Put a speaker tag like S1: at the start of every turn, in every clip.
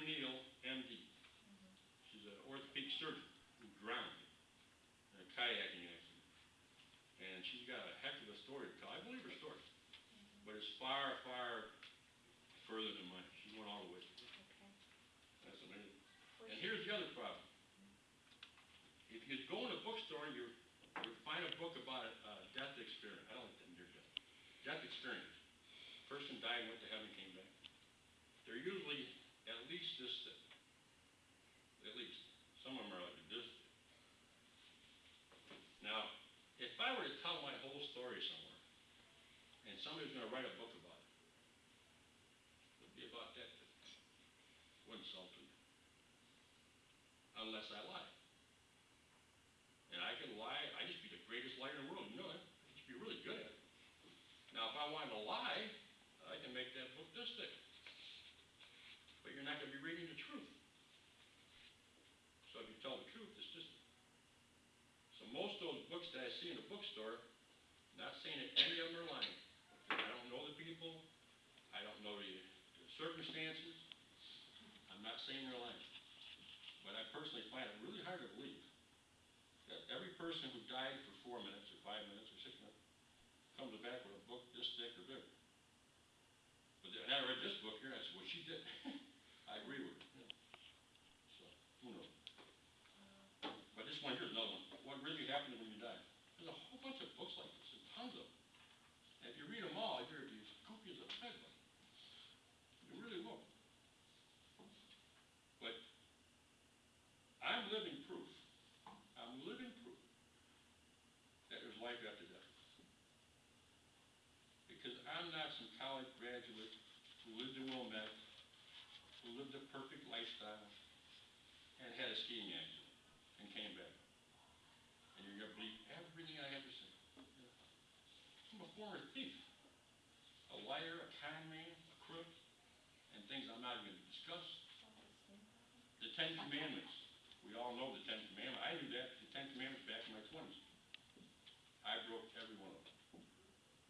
S1: Neal, MD. She's an orthopedic surgeon who drowned in a kayaking accident. And she's got a heck of a story to tell. I believe her story. But it's far, far further than mine. She went all the way.
S2: Okay.
S1: That's amazing. And here's the other problem. If you go in a bookstore and you find a book about a death experience, I don't like that near death. Death experience. Person died, went to heaven, came back. They're usually at least this thick. At least. Some of them are like this thick. Now, if I were to tell my whole story somewhere, and somebody's going to write a book about it, it would be about that thick. Wouldn't sell to you. Unless I lie. And I can lie. I just be the greatest liar in the world. You know that. I just be really good at it. Now, if I wanted to lie, I can make that book this thick. But you're not going to be reading the truth. So if you tell the truth, it's just. So most of those books that I see in the bookstore, not saying that any of them are lying. I don't know the people. I don't know the circumstances. I'm not saying they're lying. But I personally find it really hard to believe that every person who died for 4 minutes or 5 minutes or 6 minutes comes back with a book this thick or bigger. But then I read this book here and I said, well, she did. I agree with her. Yeah. So, who knows? But this one here's another one. What really happens when you die? There's a whole bunch of books like this, and tons of them. And if you read them all, you're as goofy as a peg. You really will. But I'm living proof. I'm living proof that there's life after death. Because I'm not some college graduate who lived in Wilmette, who lived a perfect lifestyle, and had a skiing accident and came back. And you're going to believe everything I have to say. I'm a former thief, a liar, a con man, a crook, and things I'm not even going to discuss. The Ten Commandments. We all know the Ten Commandments. I knew that, the Ten Commandments back in my 20s. I broke every one of them.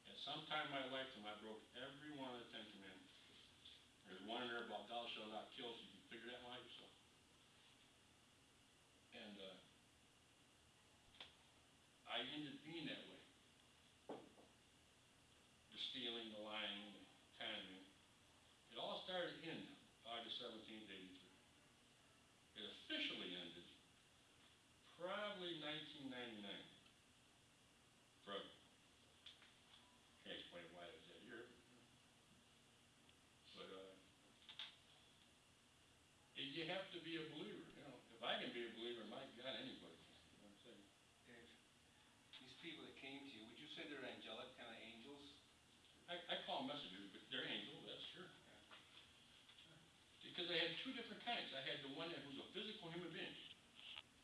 S1: At some time in my lifetime, I broke every one of the Ten Commandments. There's one in there about thou shalt not kill, so you can figure that one out yourself. And I ended being that way. The stealing, the lying, the conning. It all started in August 17th, 83. It officially ended probably 1999. Forever. Can't explain why it was that year. But you have to be a believer. You know, if I can be a believer, my God, anybody can. You know what I'm saying?
S3: Dave, these people that came to you, would you say they're angelic, kind of angels?
S1: I call them messengers, but they're angels, that's sure.
S3: Yeah.
S1: Because I had two different kinds. I had the one that was a physical human being,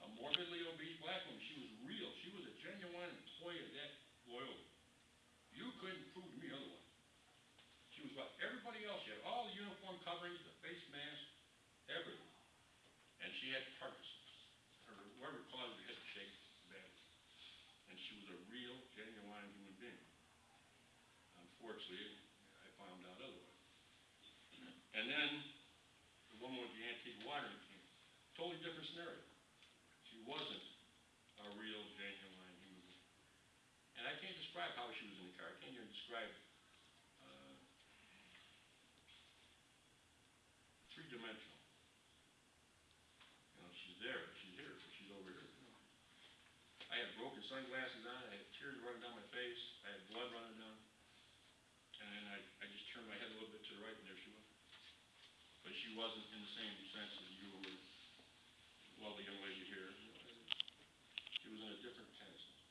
S1: a morbidly obese black woman. She was real. She was a genuine employee of that loyalty. You couldn't prove to me otherwise. She was like everybody else. She had all the uniform coverings, the face mask, everything. And she had Parkinson's. Or whatever caused her head to shake badly. And she was a real, genuine human being. Unfortunately, I found out otherwise. And then the woman with the antique watering can. Totally different scenario. She wasn't a real, genuine human being. And I can't describe how she was in the car. I can't even describe three-dimensional. You know, she's there, she's here, but she's over here. You know. I had broken sunglasses on, I had tears running down my face, I had blood running down. And then I just turned my head a little bit to the right, and there she was. But she wasn't in the same sense as you were, well, the young lady here. You know, she was in a different kind of sense.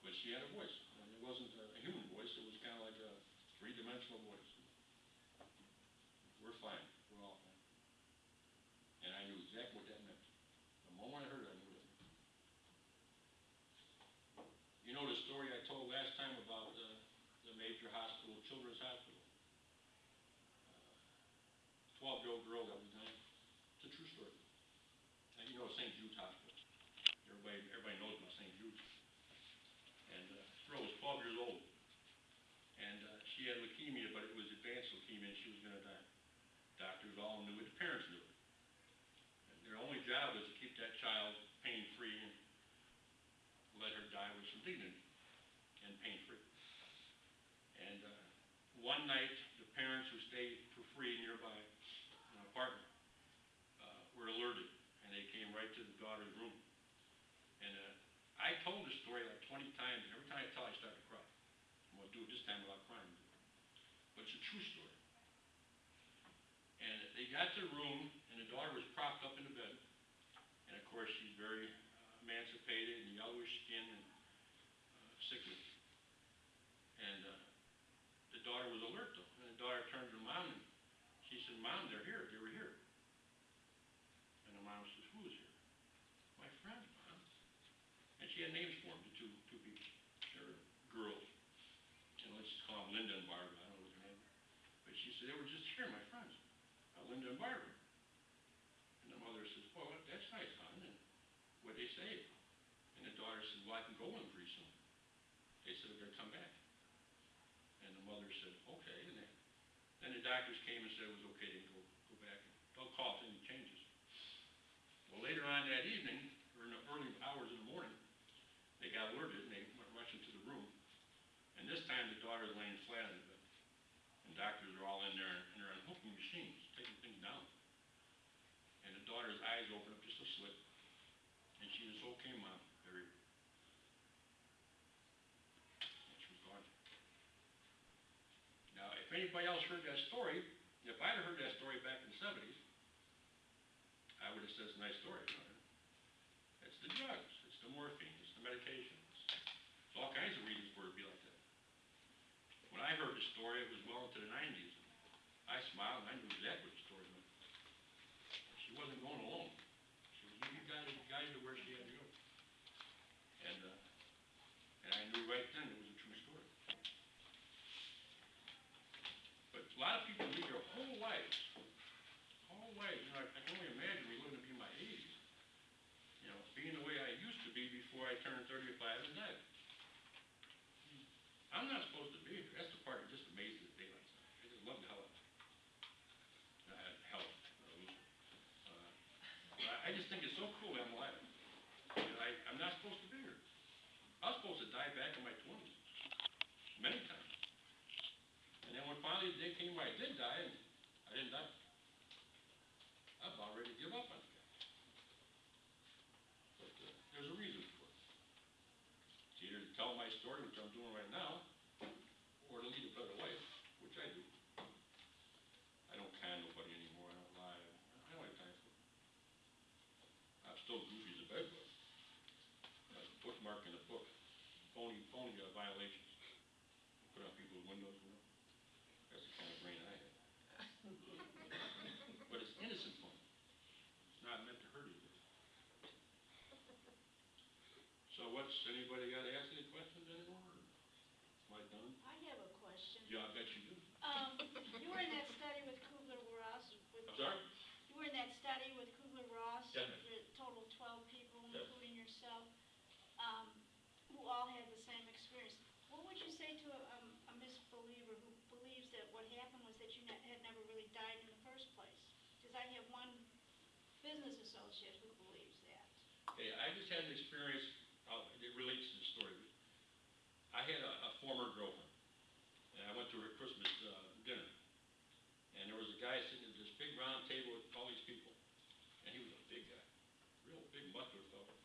S1: But she had a voice. I mean, it wasn't a human voice, it was kind of like a three-dimensional voice. We're fine, we're all fine. And I knew exactly what that meant. The moment I heard it, I knew it. You know the story I told last time about the major hospital, Children's Hospital. 12-year-old girl that was dying. It's a true story. And you know St. Jude's Hospital. Everybody knows about St. Jude's. And the girl was 12 years old. And she had leukemia, but it was advanced leukemia, and she was going to die. Doctors all knew it, the parents knew it. And their only job was to keep that child pain-free and let her die with some dignity and pain-free. And one night, the parents who stayed for free nearby in an apartment were alerted, and they came right to the daughter's room. And I told the story like 20 times, and every time I tell it, I start to cry. I'm going to do it this time without crying. But it's a true story. And they got to the room, and the daughter was propped up in the bed. And of course, she's very emancipated and yellowish skin and sickly. And the daughter was alert though. And the daughter turned to the mom and she said, "Mom, they're here. They were here." And the mom says, "Who is here?" "My friends, Mom." And she had names for them, the two people. They were girls. And let's just call them Linda and Barbara. I don't know what their name is. But she said, "They were just here, my friends. Linda and Barbara." And the mother says, "Well, that's nice, hon. And what'd they say?" And the daughter said, "Well, I can go with them pretty soon." They said, "They're going to come back." And the mother said, "Okay." And then the doctors came and said it was okay to go back. And don't call if anything changes. Well, later on that evening, or in the early hours in the morning, they got alerted and they went rushing to the room. And this time the daughter is laying flat in the bed. And doctors are all in there and they're unhooking machines, taking things down. And the daughter's eyes open up just a slit. And she says, "Okay, Mom, bury her." And she was gone. Now, if anybody else heard that story, if I'd have heard that story back in the 70s, I would have said it's a nice story. It's the drugs, it's the morphine, it's the medication. It's all kinds of reasons for it to be like that. When I heard the story, it was well into the 90s. I smiled and I knew exactly what the story meant. She wasn't going alone. She was being guided to where she had to go. And I knew right then it was a true story. But a lot of people lead their whole lives. I can only imagine me living to be my 80s. Being the way I used to be before I turned 35 and died. I'm not supposed to be here. That's the part that just amazes the daylights out. I just love the hell out of it. I just think it's so cool that I'm alive. I'm not supposed to be here. I was supposed to die back in my 20s. Many times. And then when finally the day came where I did die, and I didn't die. I'm about ready to give up on it. But there's a reason for it. It's either to tell my story, which I'm doing right now, or to lead a better life, which I do. I don't con nobody anymore. I don't lie. I don't have time for it. I'm still goofy as a bedbug. Bookmark in the book. Phony violations. Put on people's windows. That's the kind of brain I have. But it's innocent fun. It's not meant to hurt you. So anybody got to ask any questions anymore? Am I done?
S2: I have a question.
S1: Yeah, I bet you do.
S2: You were in that study with Kubler-Ross.
S1: I'm sorry?
S2: You were in that study with Kubler-Ross.
S1: Definitely.
S2: The total 12 people,
S1: Yes.
S2: including yourself, who all had the same experience. What would you say to a misbeliever who believes that what happened was that you had never really died in the first place? Because I have one business associate who believes that.
S1: Okay, I just had an experience. It relates to the story. I had a former girlfriend, and I went to her Christmas dinner, and there was a guy sitting at this big round table with all these people, and he was a big guy, real big muscular fellow.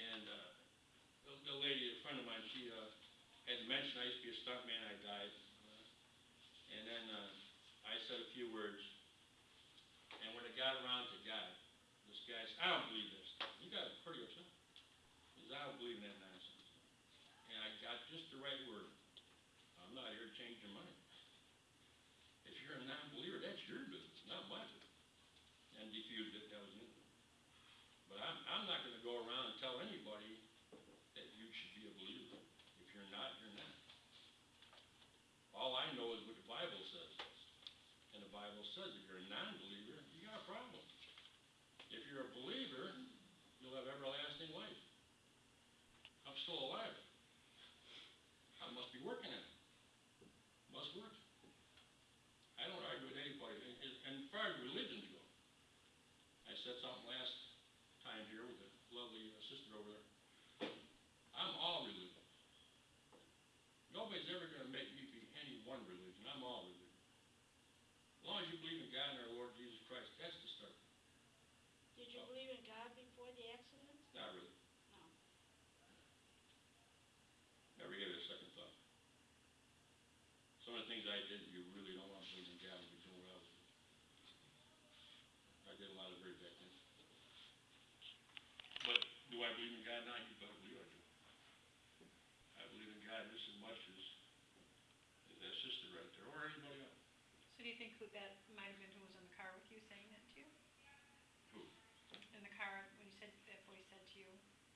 S1: And the lady, a friend of mine, she had mentioned I used to be a stuntman. I died, and then I said a few words, and when it got around to God, this guy said, "I don't believe this." He got pretty upset. He said, "I don't believe in that nonsense." And I got just the right word. I'm not here to change your mind. If you're a non-believer, that's your business, not my business. And defused it, that was it. But I'm not going to go around and tell anybody that you should be a believer. If you're not, you're not. All I know is what the Bible says. And the Bible says if you're a non-believer, you got a problem. If you're a believer, you'll have everlasting life. I'm still alive. I must be working at it. Must work. I don't argue with anybody. As things I did, you really don't want to believe in God if you're doing what I was doing. I did a lot of very bad things. But do I believe in God now? You better believe I do. I believe in God just as much as that sister right there, or anybody else.
S4: So do you think that might have been who was in the car with you saying that to you?
S1: Who?
S4: In the car, when you said, that voice said to you,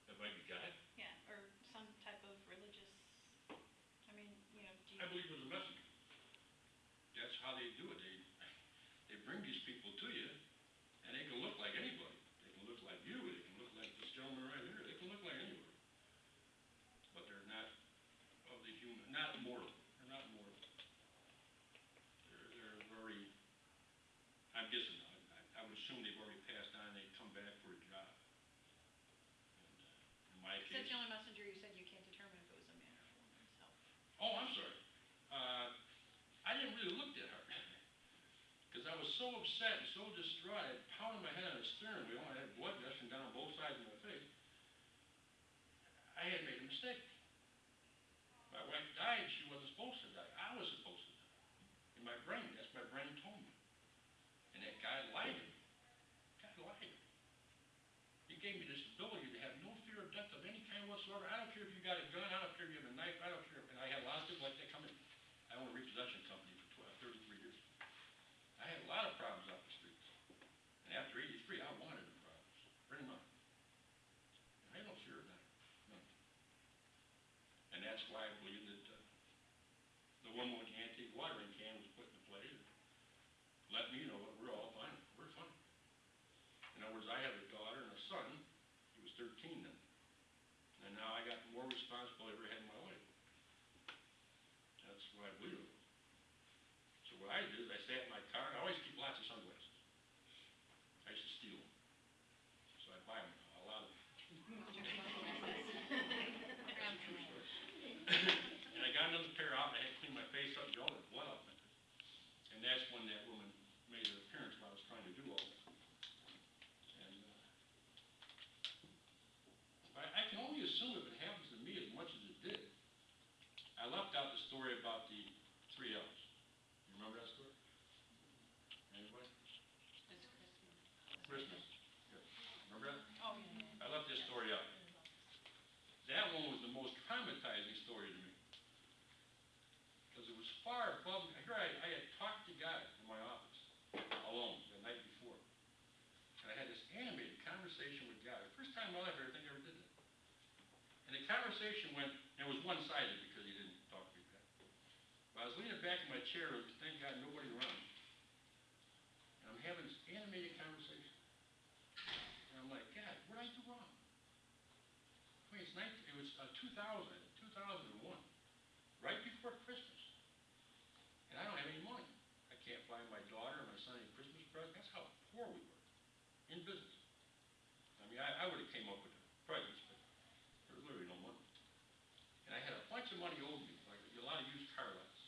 S1: That might be God.
S4: yeah, or some type of religious, I mean, you know, do you?
S1: I believe it was a messenger. That's how they do it. They bring these people to you, and they can look like anybody. They can look like you. They can look like this gentleman right here. They can look like anybody. But they're not of the human, not mortal. They're not mortal. They're very, I'm guessing, I would assume they've already passed on, they come back for a job. And in my
S4: Is that
S1: case,
S4: the only messenger you said you can't determine if it was a man or a woman, so?
S1: oh, I'm sorry. I didn't really look that hard. Because I was so upset and so distraught, I pounded my head on the steering wheel, I had blood gushing down both sides of my face. I had made a mistake. My wife died, she wasn't supposed to die. I was supposed to die. In my brain, that's my brain told me. And that guy lied to me. God lied to me. He gave me this ability to have no fear of death of any kind whatsoever. I don't care if you got a gun, I don't care if you have a knife, I don't care. And I had a lot of people like that come in. I owned a repossession company for 33 years. I had a lot of problems off the streets. And after 83, I wanted the problems. Bring them on. And I had no fear of that. None. And that's why I believe that the woman with the antique watering can was put into place. Let me know that we're all fine. We're fine. In other words, I have a daughter and a son. He was 13 then. And now I got more responsibility ever had in my life. That's what I believe it was. So what I did is I sat in my car. I always keep lots of sunglasses. I used to steal them. So I buy them now, a lot of them. That's a true story. And I got another pair out and I had to clean my face up and all the blood off my face. And that's when that woman made her appearance while I was trying to do all this. And I can only assume if it happens to me as much as it did. I left out the story about the 3 L's. You remember that story? Anybody?
S4: It's Christmas.
S1: Christmas. Good. Remember that?
S4: Oh, yeah.
S1: I left this story out. That one was the most traumatizing story to me. Because it was far above, here I had talked to God in my office, alone, the night before. And I had this animated conversation with God. The first time in my life I think I ever did that. And the conversation went, and it was one-sided because he didn't talk to me back. But I was leaning back in my chair, thank God nobody around. And I'm having this animated conversation. And I'm like, God, what did I do wrong? I mean, it was 2001, right before Christmas. And I don't have any money. I can't buy my daughter and my son a Christmas present. That's how poor we were in business. I mean, I would have came up with the presents, but there was literally no money. And I had a bunch of money owed me, like a lot of used car lots.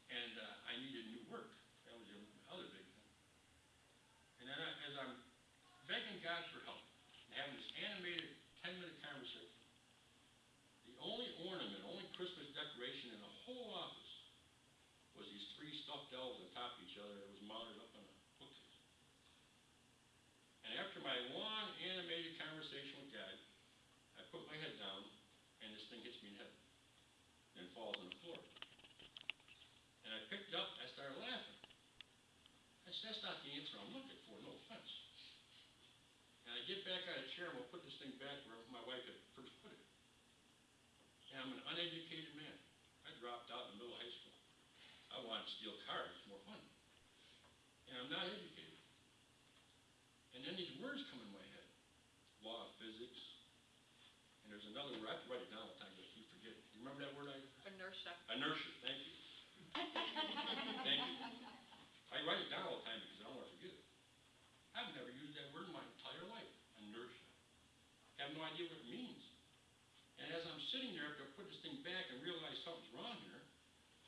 S1: And I needed new work. That was the other big thing. And then as I'm begging God for help, and having this animated 10-minute conversation, the only ornament, only Christmas decoration in the whole office was these 3 stuffed elves on top of each other that was mounted up on a bookcase. And after my long animated conversation with God, I put my head down, and this thing hits me in the head, and falls on the floor. And I picked it up, I started laughing. I said, that's not the answer I'm looking for, no offense. And I get back out of the chair, and we'll put this thing back where my wife had first put it. And I'm an uneducated man. I dropped out in the middle of high school. I wanted to steal cars, it's more fun. And I'm not educated. And then these words come in my head. Law of physics. And there's another word, I have to write it down all the time, but I keep forgetting. You remember that word I used?
S4: Inertia.
S1: Inertia, thank you. Thank you. I write it down all the time because I don't want to forget it. I've never used that word in my entire life, inertia. I have no idea what it means. And as I'm sitting there after I put this thing back and realize something's wrong here,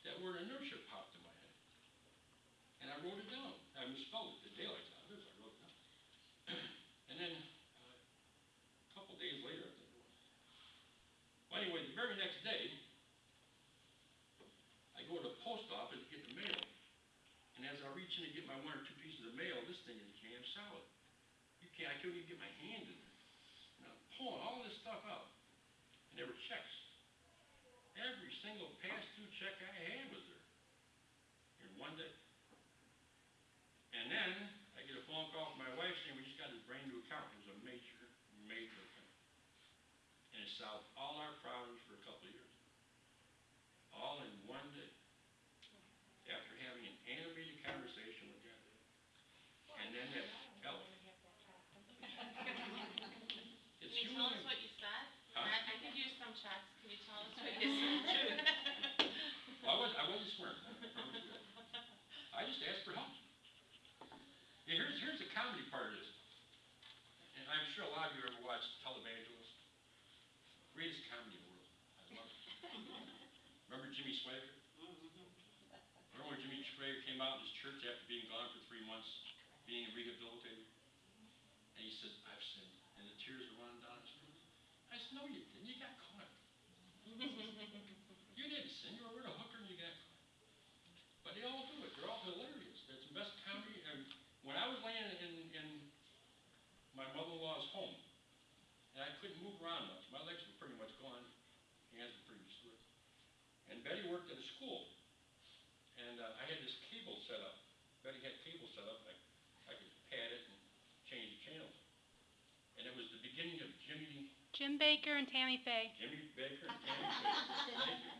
S1: that word inertia popped in my head. And I wrote it down. I misspelled it the day I thought of this, I wrote it down. And then a couple days later, I think it was. Well, anyway, the very next day, I reach in to get my 1 or 2 pieces of mail, this thing is jam solid. I couldn't even get my hand in there. And I'm pulling all this stuff out. And there were checks. Every single pass-through check I had was there. In one day. And then I get a phone call from my wife saying, we just got this brand new account. It was a major, major account. And it solved all our problems for a couple of years. All in one day. After having an animated conversation with God. And then that helped. It's
S5: Can you tell us
S1: human.
S5: what you said?
S1: Huh?
S5: I could use some checks. Can you tell us what you said?
S1: Well, I wasn't swearing. I just asked for help. Yeah, here's the comedy part of this. And I'm sure a lot of you ever watched televangelists. Greatest comedy in the world. I love it. Remember Jimmy Swaggart? Remember when Jimmy Swaggart came out of his church after being gone for 3 months, being rehabilitated? And he said, I've sinned. And the tears were running down his face. I said, no, you didn't. You got caught. You didn't sin. You were a hooker and you got caught. But they all do it. They're all hilarious. That's the best comedy. And when I was laying in my mother-in-law's home, and I couldn't move around much. My legs were pretty much gone. Hands were pretty slick. And Betty worked at a school. And I had this cable set up. Betty had cable set up. I could pad it and change the channels. And it was the beginning of
S4: Jim Baker and Tammy Faye.
S1: Jimmy Baker and Tammy Faye. Thank you.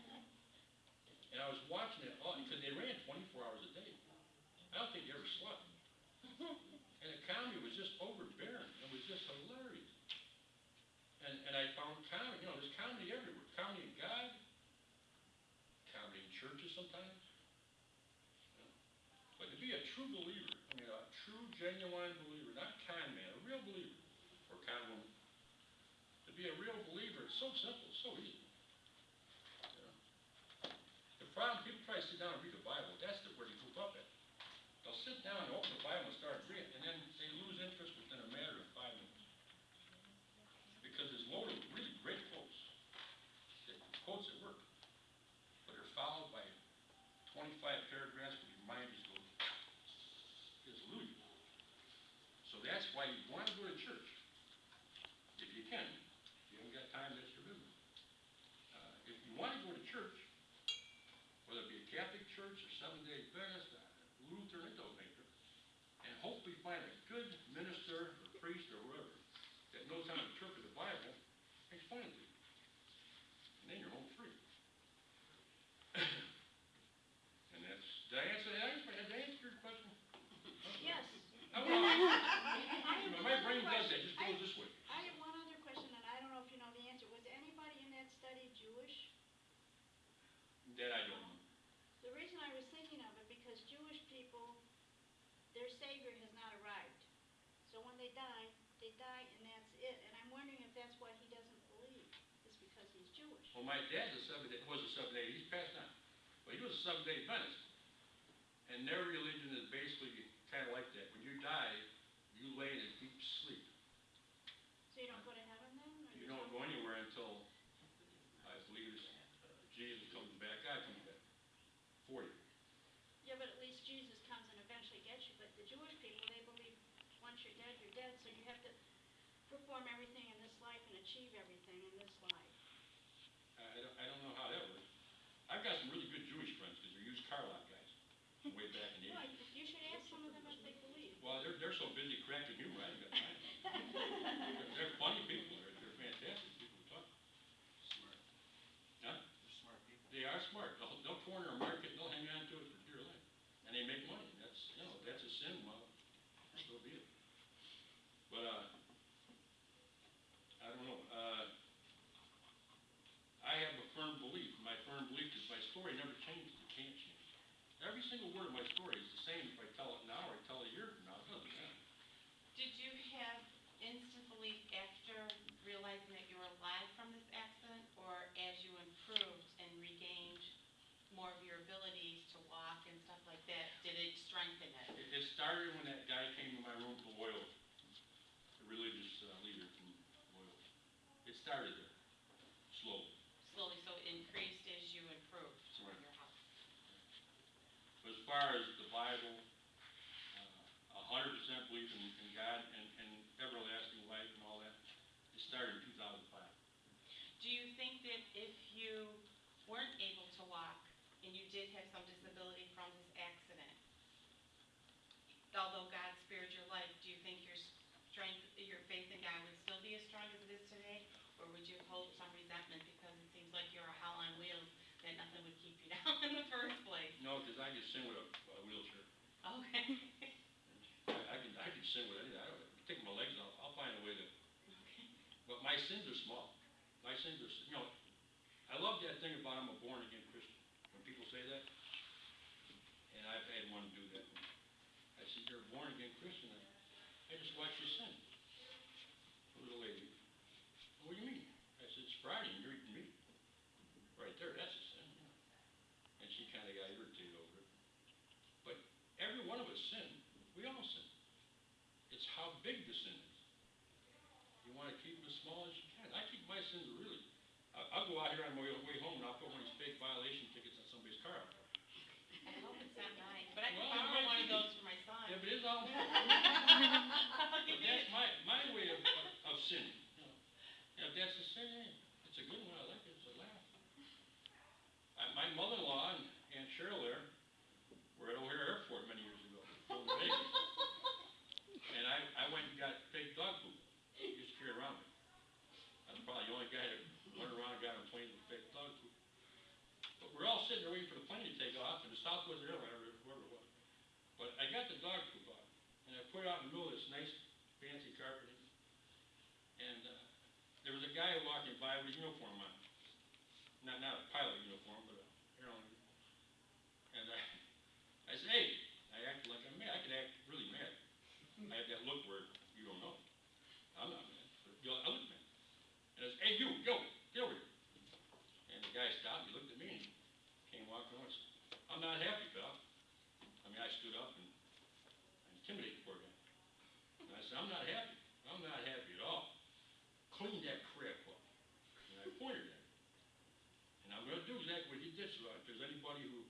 S1: And I was watching it all, because they ran 24 hours a day. I don't think they ever slept. And the comedy was just overbearing. It was just hilarious. And I found comedy, there's comedy everywhere. Comedy in God, comedy in churches sometimes. But to be a true believer, a true, genuine believer, not con man, a real believer, or con woman, to be a real believer, it's so simple, so easy. The problem, people try to sit down and read the Bible, that's where they goof up at. They'll sit down and open the Bible and start reading, and then they lose interest within a matter of 5 minutes. Because it's loaded with really great quotes. Quotes that work. But they're followed by 25 paragraphs where your mind just goes, disillusioned. So that's why you want to go to church. If you can. If you haven't got time, that's your business. If you want to go to church, whether it be a Catholic church or Seventh-day Adventist, Lutheran, it don't make difference. And hopefully find a good minister or priest or whoever that knows how to interpret the Bible and explain it to you. And then you're home free. And that's, did I answer your question?
S2: Yes.
S1: My brain does that, just goes this way.
S2: I have one other question, and I don't know if you know the answer. Was anybody in that study Jewish?
S1: That I don't know.
S2: The reason I was thinking of it, because Jewish people, their Savior has not arrived. So when they die, and that's it. And I'm wondering if that's why he doesn't believe, is because he's Jewish.
S1: Well, my dad was a Seventh-day, he's passed on. But he was a Seventh-day Adventist. And their religion is basically kind of like that. When you die, you lay in a deep sleep.
S2: So you don't go to heaven then? Or
S1: You don't go anywhere until, I believe, Jesus comes back. God comes back. 40.
S2: Yeah, but at least Jesus comes and eventually gets you. But the Jewish people, they believe once you're dead, you're dead. So you have to perform everything in this life and achieve everything in this life.
S1: I don't know how that works. I've got some really good Jewish friends because they're used car lot guys from way back in the
S2: Well,
S1: 80s.
S2: you should ask some of them if they believe.
S1: Well, they're so busy cracking humor, I haven't got time. They're funny people. They're fantastic people to talk to.
S3: Smart.
S1: Huh?
S3: They're smart people.
S1: They are smart. They'll corner a market, they'll hang on to it for dear life. And they make money. That's a sin, well, so be it. But, I don't know. I have a firm belief. My firm belief is my story never changes. It can't change. Every single word of my story is the same if I tell it now or I tell it a year from now. It doesn't matter.
S5: Did you have instant belief after realizing that you were alive from this accident, or as you improved and regained more of your abilities to walk and stuff like that, did it strengthen it?
S1: It started when that guy came to my room from Loyola, the religious leader from Loyola. It started there, slowly.
S5: Slowly, so it increased as you improved
S1: Right.
S5: your health.
S1: But as far as the Bible, belief in God and everlasting life and all that. It started in 2005.
S5: Do you think that if you weren't able to walk and you did have some disability from this accident, although God spared your life, do you think your strength, your faith in God would still be as strong as it is today? Or would you hold some resentment because it seems like you're a hell on wheels, that nothing would keep you down in the first place?
S1: No, because I could sin with a wheelchair.
S5: Okay.
S1: I could sin with anything. I don't take my legs off. I'll find a way to. But my sins are small. My sins are, I love that thing about I'm a born again Christian. When people say that, and I've had one do that. I said, you're a born again Christian. I just watch you sin. A little lady. What do you mean? I said, it's Friday and you're eating meat. Right there, that's a sin. And she kind of got irritated over it. But every one of us sin. We all sin. It's how big the sin is. You want to keep them as small as you can. I keep my sins really. I'll go out here on my way home and I'll put one of these fake violation tickets on somebody's car.
S5: I hope it's not mine, but I can
S1: Well, it
S5: borrow
S1: might
S5: one of
S1: be.
S5: those for my son.
S1: Yeah, but it's all mine. But that's my way of sinning. If that's a sin, hey, it's a good one. I like it. It's a laugh. My mother-in-law and Aunt Cheryl there were at O'Hare Airport many years ago, going to Vegas. And I went and got fake dog food. Used to carry around with me. I'm probably the only guy that went around and got on planes with fake dog food. But we're all sitting there waiting for the plane to take off, and the Southwest Airlines, or whoever it was. But I got the dog food box, and I put it out in the middle of this nice, fancy carpeting. And there was a guy walking by with a uniform on. Not a pilot uniform, but a airline. And I said, hey, I acted like I'm mad. I could act really mad. I have that look where you don't know. I'm not mad, but I look mad. And I said, hey, you, get over here. And the guy stopped, he looked at me, and he came walking over and said, I'm not happy, pal. I mean, I stood up and I intimidated the poor guy. And I said, I'm not happy. I'm not happy at all. Clean that crap up. And I pointed at him. And I'm going to do exactly what he did, so if there's anybody who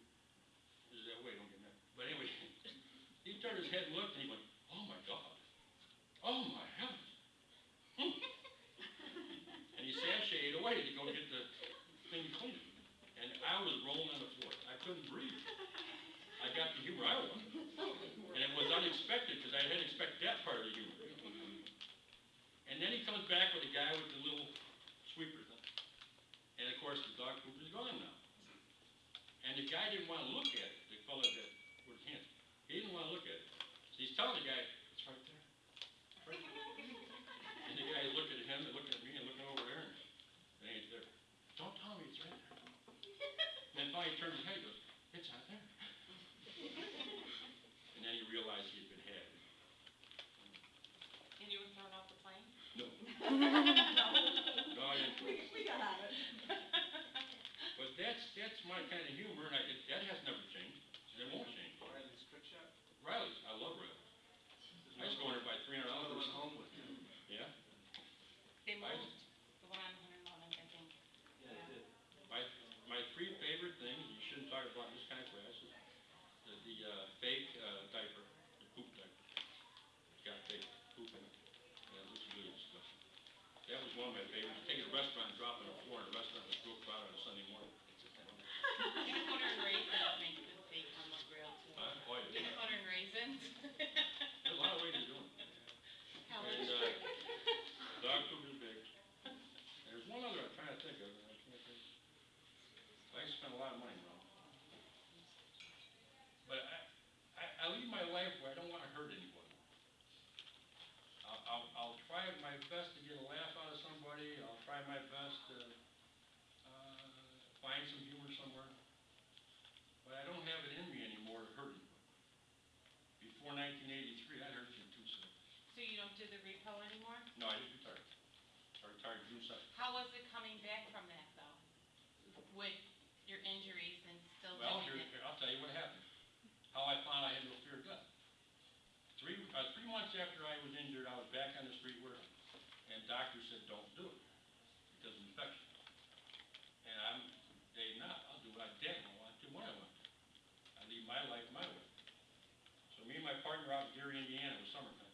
S1: is that way, don't get mad. But anyway, he turned his head and looked, and he went, oh my God. Oh my heavens. And he sashayed away to go get the thing to clean it. And I was rolling on the floor. I couldn't breathe. I got the humor I wanted. And it was unexpected, because I hadn't expected that part of the humor. And then he comes back with a guy with the little sweeper thing. And of course, the dog poop is gone now. And the guy didn't want to look at it, the fellow that with his hands. He didn't want to look at it. So he's telling the guy, it's right there. It's right there. And the guy is looking at him and looking at me and looking over there, and it ain't there. Don't tell me it's right there. And then finally he turns his head and goes, it's not there. And then he realized he had been had.
S5: And you were thrown off the plane?
S1: No. No, I didn't.
S6: We got it.
S1: But that's my kind of humor, and that has never changed, and it won't change.
S3: Riley's Trick Shop?
S1: Riley's, I love Riley's. I used to go in there by $300.
S3: Another one home with you.
S1: Yeah.
S5: They
S1: I-
S5: moved, the one on 111th, I think.
S3: Yeah, they did.
S1: My three favorite things, you shouldn't talk about this kind of class, is the fake diaper, the poop diaper. It's got fake poop in it. And it looks really disgusting. That was one of my favorites. You take it to a restaurant and drop it on the floor, and the restaurant was broke out on a Sunday morning.
S5: Peanut butter and raisins make the steak on the grill too.
S1: Oh, yeah.
S5: Peanut butter and raisins.
S1: There's a lot of ways to do it.
S5: College
S1: And
S5: trick.
S1: dog food is big. And there's one other I'm trying to think of, and I can't think. I spend a lot of money now. But I lead my life where I don't want to hurt anybody. I'll try my best to get a laugh out of somebody. I'll try my best to find some humor somewhere. But I don't have it in me anymore to hurt anybody. Before 1983, I'd hurt you too, so.
S5: So you don't do the repo anymore?
S1: No, I just retired. I retired June 2nd.
S5: How was it coming back from that though? With your injuries and still
S1: Well,
S5: doing it?
S1: I'll tell you what happened. How I found I had no fear of death. 3 months after I was injured, I was back on the street working, and doctor said, don't do it, because of infection. And I'm, I'll do what I did, I want to, when I want to. I leave my life my way. So me and my partner out in Gary, Indiana, it was summertime.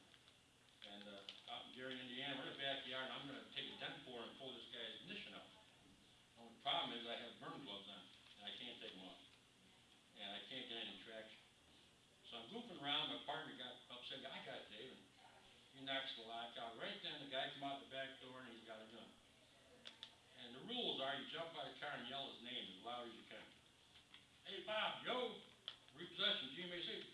S1: goofing around, my partner got upset, I got it, Dave, and he knocks the lock out. Right then, the guy come out the back door and he's got a gun. And the rules are you jump out of the car and yell his name as loud as you can. Hey, Bob, yo, repossession, GMAC.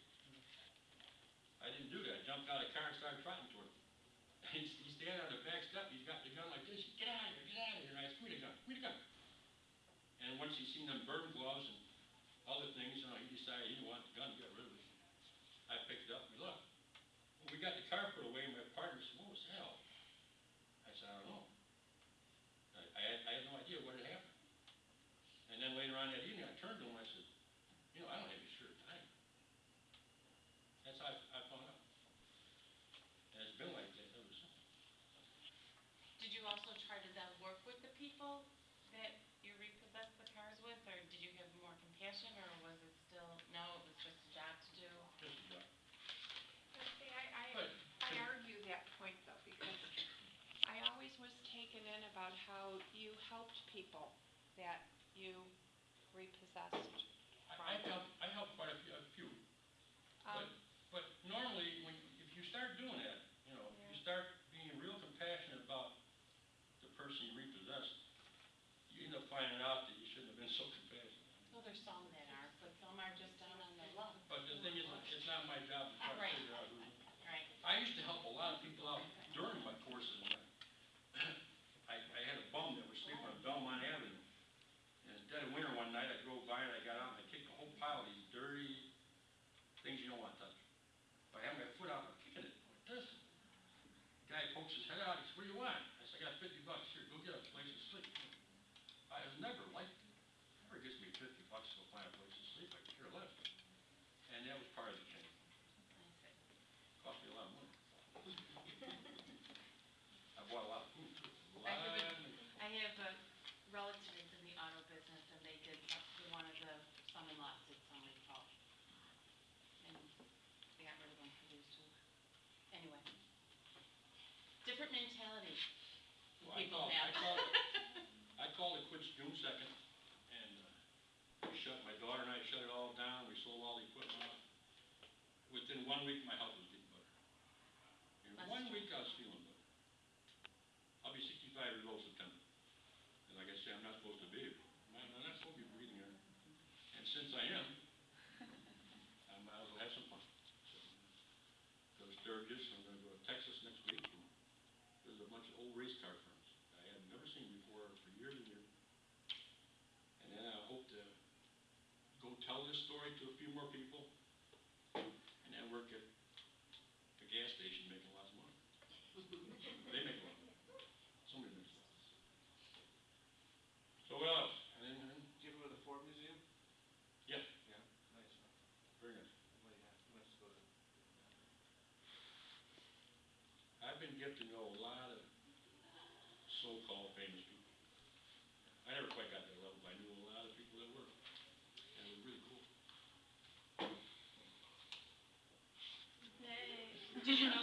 S1: I didn't do that. I jumped out of the car and started trotting toward him. He's standing on the back step, he's got the gun like this. Get out of here, get out of here. And I said, give me the gun, give me the gun. And once he seen them burn gloves and other things, he decided he didn't want the gun, get rid of it. I picked it up and we left. When we got the car put away, my partner said, what was hell? I said, I don't know. I had no idea what had happened. And then later on that evening, I turned to him and I said, I don't have your shirt tonight. That's how I found out. And it's been like that ever since.
S5: Did you also try to then work with the people that you repossessed the cars with, or did you have more compassion, or was it still, no, it was just a job to do?
S1: Just a job.
S6: See,
S1: But
S6: I argue that point though, because I always was taken in about how you helped people that you repossessed.
S1: I helped quite a few. But normally, if you start doing that, you start being real compassionate about the person you repossessed, you end up finding out that you shouldn't have been so compassionate.
S5: Well, there's some that are, but some are just down on their luck.
S1: But the thing is, it's not my job to try to
S5: Right.
S1: figure out who.
S5: Right.
S1: I used to help a lot of people out during my courses. I had a bum that was sleeping on Belmont Avenue. And it's dead of winter one night, I drove by and I got out and I kicked a whole pile of these dirty things you don't want to touch. But I had my foot out and I'm kicking it like this. The guy pokes his head out, he says, what do you want? I said, I got $50 here, go get a place to sleep. I was never like, never gets me $50 to go find a place to sleep, I could care less. And that was part of the change. Cost me a lot of money. I bought a lot of food too.
S5: I have a relative that's in the auto business, and they did, one of the son-in-laws did some recall. And they got rid of them for these two. Anyway. Different mentality
S1: Well,
S5: people have.
S1: I called it quits June 2nd, and my daughter and I shut it all down, we sold all the equipment off. Within 1 week, my health was getting better. In
S5: That's
S1: 1
S5: true.
S1: week, I was feeling better. I'll be 65 years old September. And like I say, I'm not supposed to be. I'm not supposed to be breathing air. And since I am, I might as well have some fun. So, go to Sturgis, I'm going to go to Texas next week. And there's a bunch of old race car firms I have never seen before for years and years. And then I hope to go tell this story to a few more people. And then work at a gas station making lots of money. They make a lot of money. Somebody makes a lot. So what else?
S3: Do you ever go to the Ford Museum?
S1: Yeah,
S3: Yeah, nice, huh?
S1: very nice.
S3: Somebody has to go to.
S1: I've been getting to know a lot of so-called famous people. I never quite got that level, but I knew a lot of people that were. And it was really cool.
S4: Did you know